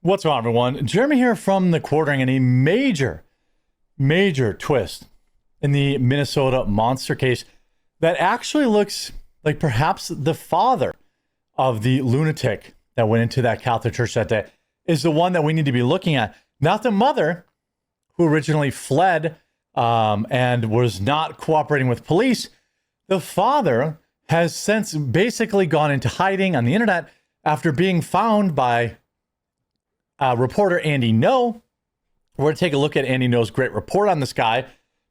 What's going on, everyone? Jeremy here from The Quartering, and a major twist in the Minnesota monster case that actually looks like perhaps the father of the lunatic that went into that Catholic church that day is the one that we need to be looking at, not the mother who originally fled and was not cooperating with police. The father has since basically gone into hiding on the internet after being found by reporter Andy No. We're going to take a look at Andy No's great report on this guy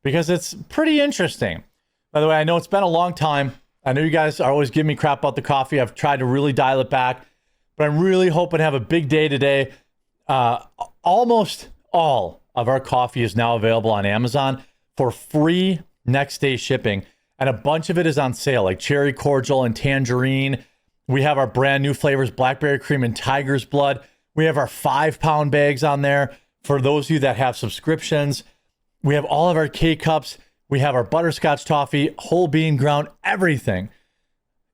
because it's pretty interesting. By the way, I know it's been a long time. I know you guys are always giving me crap about the coffee. I've tried to really dial it back, but I'm really hoping to have a big day today. Almost all of our coffee is now available on Amazon for free next day shipping, and a bunch of it is on sale, like cherry cordial and tangerine. We have our brand new flavors, blackberry cream and tiger's blood. We have our 5-pound bags on there for those of you that have subscriptions. We have all of our K-Cups. We have our butterscotch toffee, whole bean ground, everything.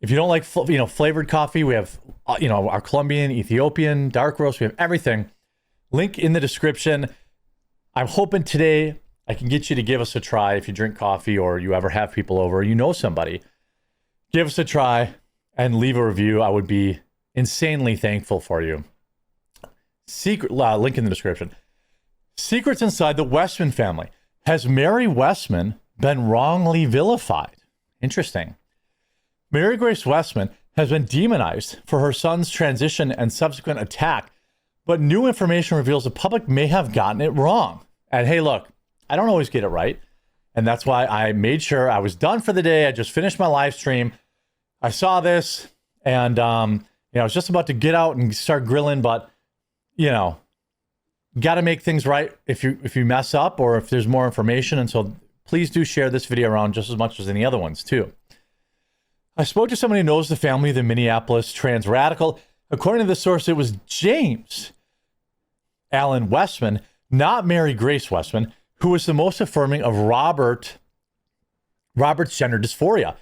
If you don't like flavored coffee, we have our Colombian, Ethiopian, dark roast. We have everything. Link in the description. I'm hoping today I can get you to give us a try if you drink coffee or you ever have people over, or you know somebody. Give us a try and leave a review. I would be insanely thankful for you. Link in the description. Secrets inside the Westman family. Has Mary Westman been wrongly vilified? Interesting. Mary Grace Westman has been demonized for her son's transition and subsequent attack, but new information reveals the public may have gotten it wrong. And hey, look, I don't always get it right, and that's why I made sure I was done for the day. I just finished my live stream. I saw this, and I was just about to get out and start grilling, but got to make things right if you mess up or if there's more information. And so please do share this video around just as much as any other ones too. I spoke to somebody who knows the family, the Minneapolis trans radical. According to the source, it was James Allen Westman, not Mary Grace Westman, who was the most affirming of Robert's gender dysphoria.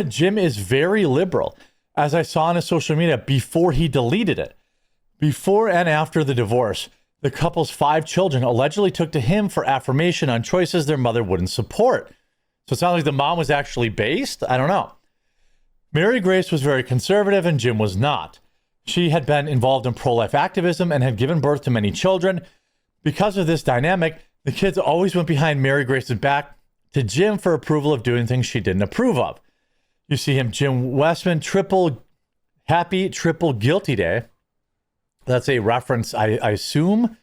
Jim is very liberal, as I saw on his social media before he deleted it. Before and after the divorce, the couple's 5 children allegedly took to him for affirmation on choices their mother wouldn't support. So it sounds like the mom was actually based? I don't know. Mary Grace was very conservative and Jim was not. She had been involved in pro-life activism and had given birth to many children. Because of this dynamic, the kids always went behind Mary Grace's back to Jim for approval of doing things she didn't approve of. You see him, Jim Westman, triple guilty day. That's a reference, I assume,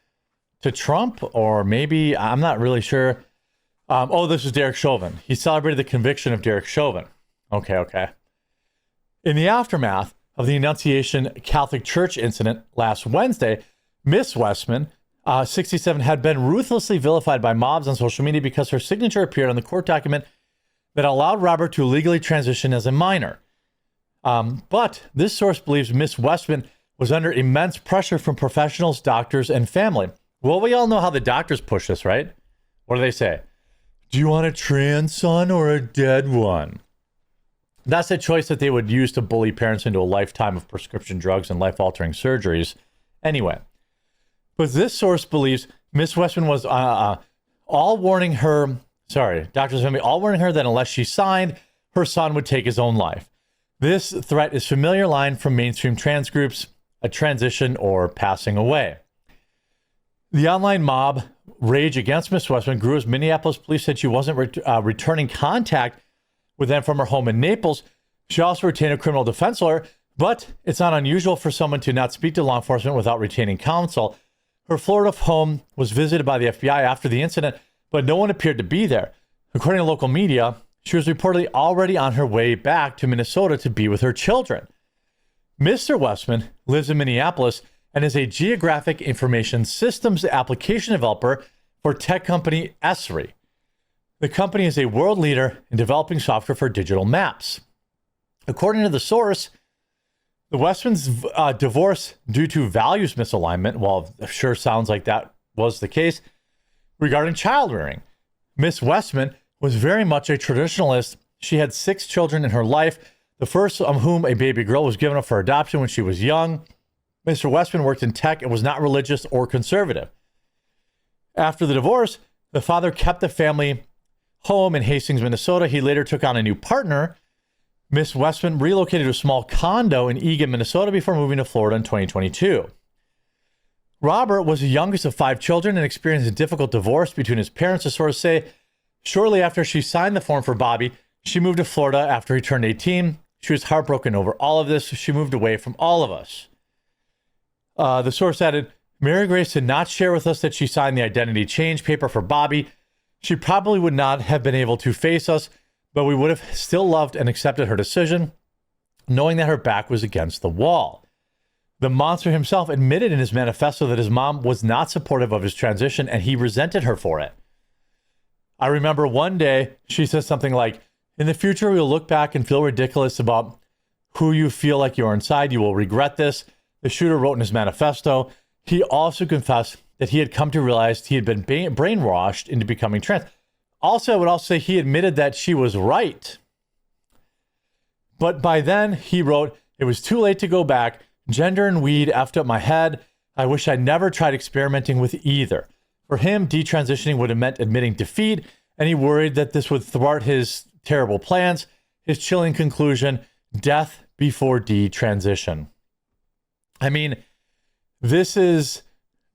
to Trump, or maybe, I'm not really sure. This is Derek Chauvin. He celebrated the conviction of Derek Chauvin. Okay. In the aftermath of the Annunciation Catholic Church incident last Wednesday, Miss Westman, 67, had been ruthlessly vilified by mobs on social media because her signature appeared on the court document that allowed Robert to legally transition as a minor. But this source believes Miss Westman was under immense pressure from professionals, doctors, and family. Well, we all know how the doctors push this, right? What do they say? Do you want a trans son or a dead one? That's a choice that they would use to bully parents into a lifetime of prescription drugs and life-altering surgeries. Anyway, but this source believes Miss Westman was all warning her that unless she signed, her son would take his own life. This threat is a familiar line from mainstream trans groups, a transition or passing away. The online mob rage against Miss Westman grew as Minneapolis police said she wasn't returning contact with them from her home in Naples. She also retained a criminal defense lawyer, but it's not unusual for someone to not speak to law enforcement without retaining counsel. Her Florida home was visited by the FBI after the incident, but no one appeared to be there. According to local media, she was reportedly already on her way back to Minnesota to be with her children. Mr. Westman lives in Minneapolis and is a geographic information systems application developer for tech company Esri. The company is a world leader in developing software for digital maps. According to the source, the Westmans' divorce due to values misalignment, well, it sure sounds like that was the case, regarding child rearing. Miss Westman was very much a traditionalist. She had 6 children in her life, the first of whom a baby girl was given up for adoption when she was young. Mr. Westman worked in tech and was not religious or conservative. After the divorce, the father kept the family home in Hastings, Minnesota. He later took on a new partner. Miss Westman relocated to a small condo in Eagan, Minnesota before moving to Florida in 2022. Robert was the youngest of 5 children and experienced a difficult divorce between his parents. The sources say shortly after she signed the form for Bobby, she moved to Florida after he turned 18. She was heartbroken over all of this. She moved away from all of us. The source added, Mary Grace did not share with us that she signed the identity change paper for Bobby. She probably would not have been able to face us, but we would have still loved and accepted her decision, knowing that her back was against the wall. The monster himself admitted in his manifesto that his mom was not supportive of his transition, and he resented her for it. I remember one day she said something like, in the future, we'll look back and feel ridiculous about who you feel like you are inside. You will regret this. The shooter wrote in his manifesto. He also confessed that he had come to realize he had been brainwashed into becoming trans. Also, I would also say he admitted that she was right. But by then, he wrote, it was too late to go back. Gender and weed effed up my head. I wish I'd never tried experimenting with either. For him, detransitioning would have meant admitting defeat, and he worried that this would thwart his terrible plans. His chilling conclusion, death before detransition. I mean, this is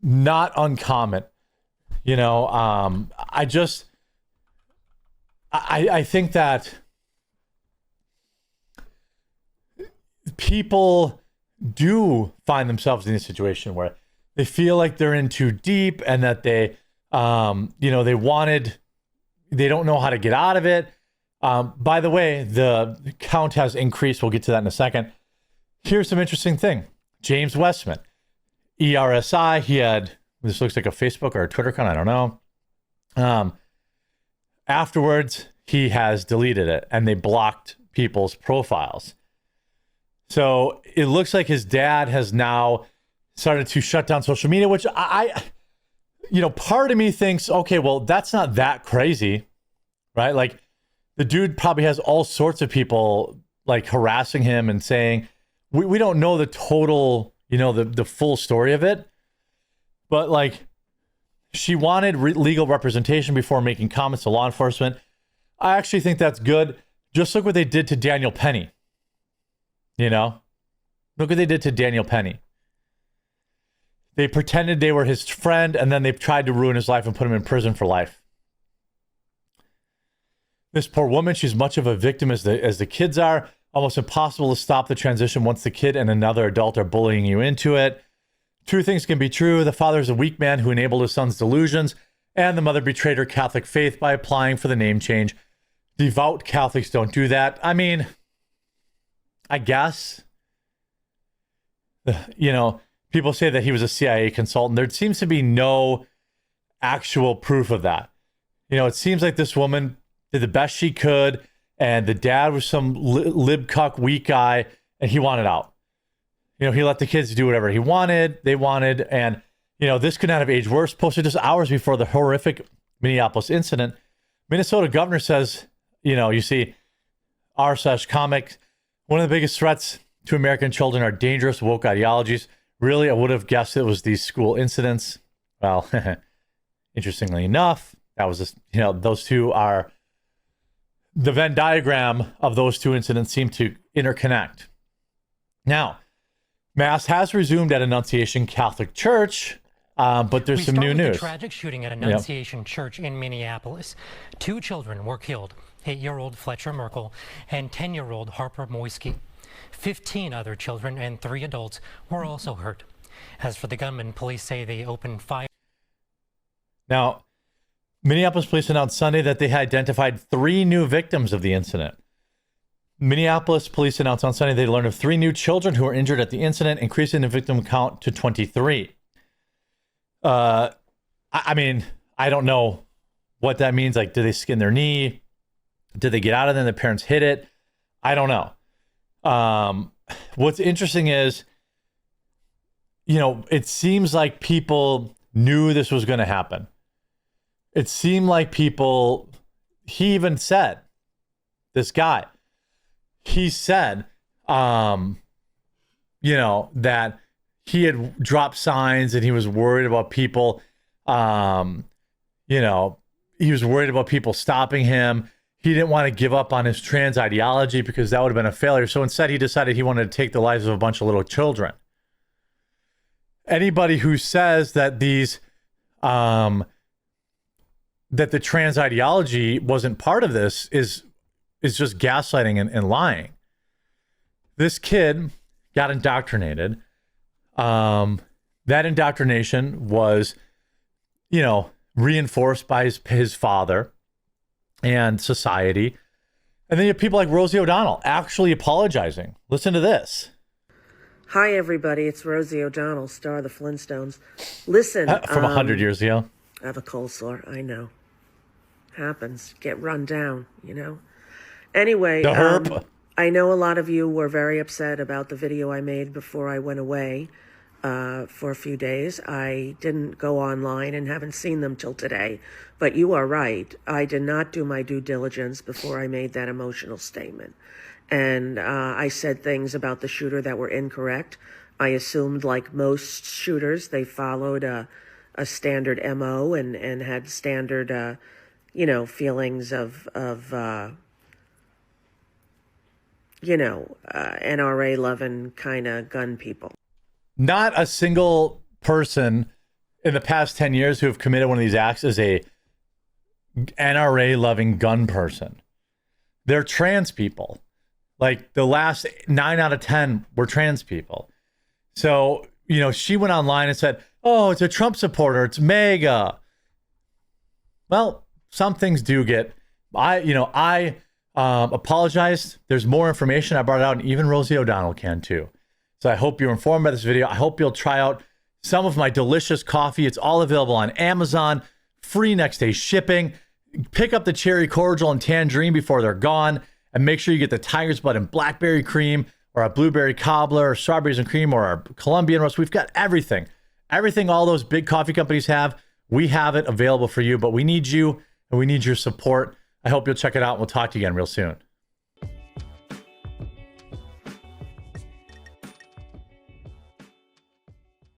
not uncommon. You know, I think that people do find themselves in a situation where they feel like they're in too deep and that they, they don't know how to get out of it. By the way, the count has increased. We'll get to that in a second. Here's some interesting thing. James Westman, ERSI, he had, this looks like a Facebook or a Twitter account, I don't know. Afterwards, he has deleted it and they blocked people's profiles. So it looks like his dad has now started to shut down social media, which part of me thinks, okay, well, that's not that crazy, right? Like the dude probably has all sorts of people like harassing him and saying, we don't know the total, the full story of it, but like she wanted legal representation before making comments to law enforcement. I actually think that's good. Just look what they did to Daniel Penny. Look what they did to Daniel Penny. They pretended they were his friend, and then they tried to ruin his life and put him in prison for life. This poor woman, she's much of a victim as the kids are. Almost impossible to stop the transition once the kid and another adult are bullying you into it. Two things can be true. The father is a weak man who enabled his son's delusions, and the mother betrayed her Catholic faith by applying for the name change. Devout Catholics don't do that. I mean, I guess, people say that he was a CIA consultant. There seems to be no actual proof of that. It seems like this woman did the best she could, and the dad was some lib-cuck weak guy, and he wanted out. He let the kids do whatever they wanted, and, this could not have aged worse. Posted just hours before the horrific Minneapolis incident, Minnesota governor says, you see, r/comic, one of the biggest threats to American children are dangerous woke ideologies. Really, I would have guessed it was these school incidents. Well, interestingly enough, that was just, those two are, the Venn diagram of those two incidents seem to interconnect. Now, Mass has resumed at Annunciation Catholic Church, but there's some new news. The tragic shooting at Annunciation Church in Minneapolis. 2 children were killed, 8-year-old Fletcher Merkel and 10-year-old Harper Moisky. 15 other children and 3 adults were also hurt. As for the gunman, police say they opened fire. Now, Minneapolis police announced Sunday that they had identified 3 new victims of the incident. Minneapolis police announced on Sunday they learned of 3 new children who were injured at the incident, increasing the victim count to 23. I mean, I don't know what that means. Like, did they skin their knee? Did they get out of there and the parents hit it? I don't know. What's interesting is, it seems like people knew this was going to happen. It seemed like people, he even said, this guy, he said, that he had dropped signs and he was worried about people, you know, he was worried about people stopping him. He didn't want to give up on his trans ideology because that would have been a failure. So instead, he decided he wanted to take the lives of a bunch of little children. Anybody who says that these, that the trans ideology wasn't part of this is just gaslighting and lying. This kid got indoctrinated. That indoctrination was, you know, reinforced by his father and society. And then you have people like Rosie O'Donnell actually apologizing. Listen to this. Hi, everybody. It's Rosie O'Donnell, star of the Flintstones. Listen. From 100 years ago. I have a cold sore. I know. Happens. Get run down, you know. Anyway. The herp. I know a lot of you were very upset about the video I made before I went away for a few days. I didn't go online and haven't seen them till today. But you are right. I did not do my due diligence before I made that emotional statement. And I said things about the shooter that were incorrect. I assumed, like most shooters, they followed a standard MO and had standard, you know, feelings of you know, NRA-loving kind of gun people. Not a single person in the past 10 years who have committed one of these acts is a NRA-loving gun person. They're trans people. Like the last 9 out of 10 were trans people. So, you know, she went online and said, oh, it's a Trump supporter. It's MAGA. Well, some things do get, I apologized. There's more information. I brought it out, and even Rosie O'Donnell can too. So I hope you're informed by this video. I hope you'll try out some of my delicious coffee. It's all available on Amazon, free next day shipping. Pick up the cherry cordial and tangerine before they're gone, and make sure you get the tiger's blood and blackberry cream, or a blueberry cobbler, or strawberries and cream, or our Colombian roast. We've got everything. Everything all those big coffee companies have, we have it available for you, but we need you and we need your support. I hope you'll check it out, and we'll talk to you again real soon.